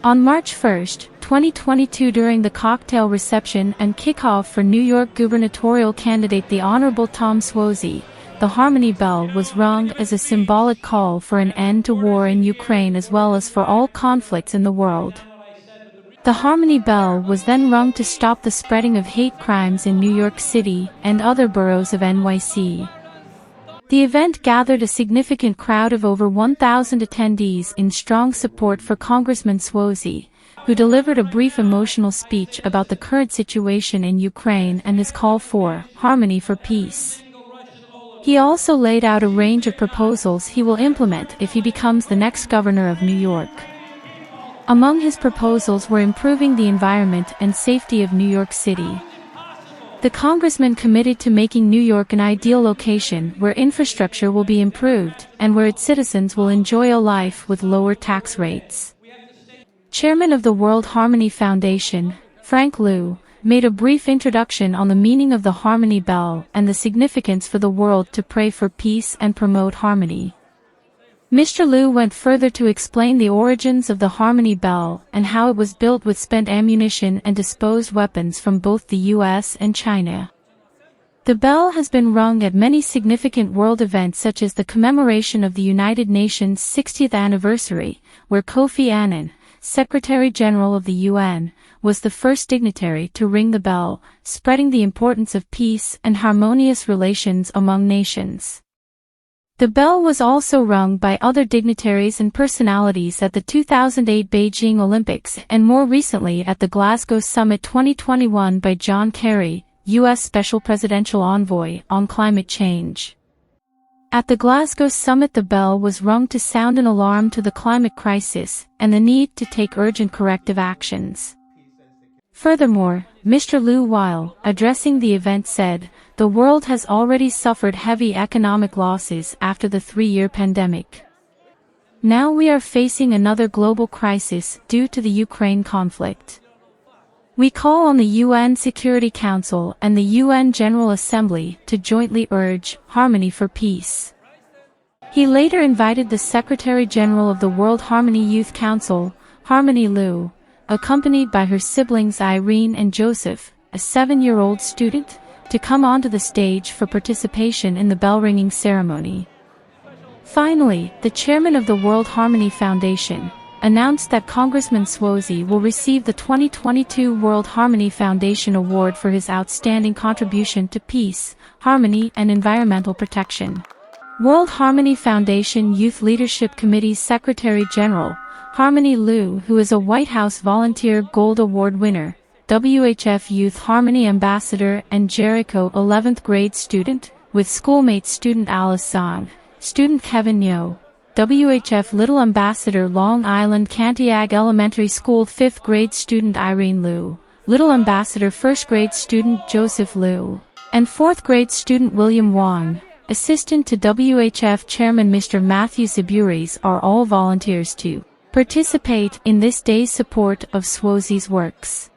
On March 1, 2022, during the cocktail reception and kickoff for New York gubernatorial candidate the Honorable Tom Souzzi, the Harmony Bell was rung as a symbolic call for an end to war in Ukraine as well as for all conflicts in the world. The Harmony Bell was then rung to stop the spreading of hate crimes in New York City and other boroughs of NYC. The event gathered a significant crowd of over 1,000 attendees in strong support for Congressman Souzzi, who delivered a brief emotional speech about the current situation in Ukraine and his call for harmony for peace. He also laid out a range of proposals he will implement if he becomes the next governor of New York. Among his proposals were improving the environment and safety of New York City. The congressman committed to making New York an ideal location where infrastructure will be improved and where its citizens will enjoy a life with lower tax rates. Chairman of the World Harmony Foundation, Frank Liu, made a brief introduction on the meaning of the Harmony Bell and the significance for the world to pray for peace and promote harmony. Mr. Liu went further to explain the origins of the Harmony Bell and how it was built with spent ammunition and disposed weapons from both the US and China. The bell has been rung at many significant world events such as the commemoration of the United Nations 60th anniversary, where Kofi Annan, Secretary General of the UN, was the first dignitary to ring the bell, spreading the importance of peace and harmonious relations among nations. The bell was also rung by other dignitaries and personalities at the 2008 Beijing Olympics and more recently at the Glasgow Summit 2021 by John Kerry, U.S. Special Presidential Envoy on Climate Change. At the Glasgow Summit, the bell was rung to sound an alarm to the climate crisis and the need to take urgent corrective actions. Furthermore, Mr. Liu, while addressing the event, said, "The world has already suffered heavy economic losses after the 3-year pandemic. Now we are facing another global crisis due to the Ukraine conflict. We call on the UN Security Council and the UN General Assembly to jointly urge harmony for peace." He later invited the Secretary General of the World Harmony Youth Council, Harmony Liu, accompanied by her siblings Irene and Joseph, a 7-year-old student, to come onto the stage for participation in the bell-ringing ceremony. Finally, the chairman of the World Harmony Foundation announced that Congressman Souzzi will receive the 2022 World Harmony Foundation Award for his outstanding contribution to peace, harmony, and environmental protection. World Harmony Foundation Youth Leadership Committee's Secretary General, Harmony Liu, who is a White House Volunteer Gold Award winner, WHF Youth Harmony Ambassador and Jericho 11th grade student, with schoolmate student Alice Zhang, student Kevin Yo, WHF Little Ambassador Long Island Cantiag Elementary School 5th grade student Irene Liu, Little Ambassador 1st grade student Joseph Liu, and 4th grade student William Wang, assistant to WHF Chairman Mr. Matthew Zaburis, are all volunteers to participate in this day's support of Souzzi's works.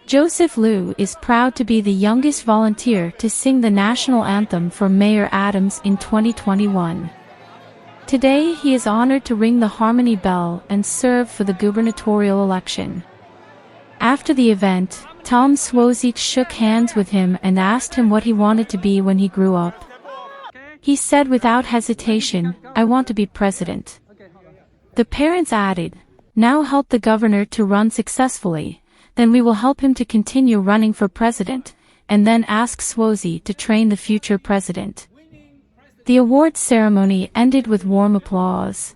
Joseph Liu is proud to be the youngest volunteer to sing the national anthem for Mayor Adams in 2021. Today he is honored to ring the Harmony Bell and serve for the gubernatorial election. After the event, Tom Souzzi shook hands with him and asked him what he wanted to be when he grew up. He said without hesitation, "I want to be president." The parents added, "Now help the governor to run successfully, then we will help him to continue running for president," and then ask Souzzi to train the future president. The awards ceremony ended with warm applause.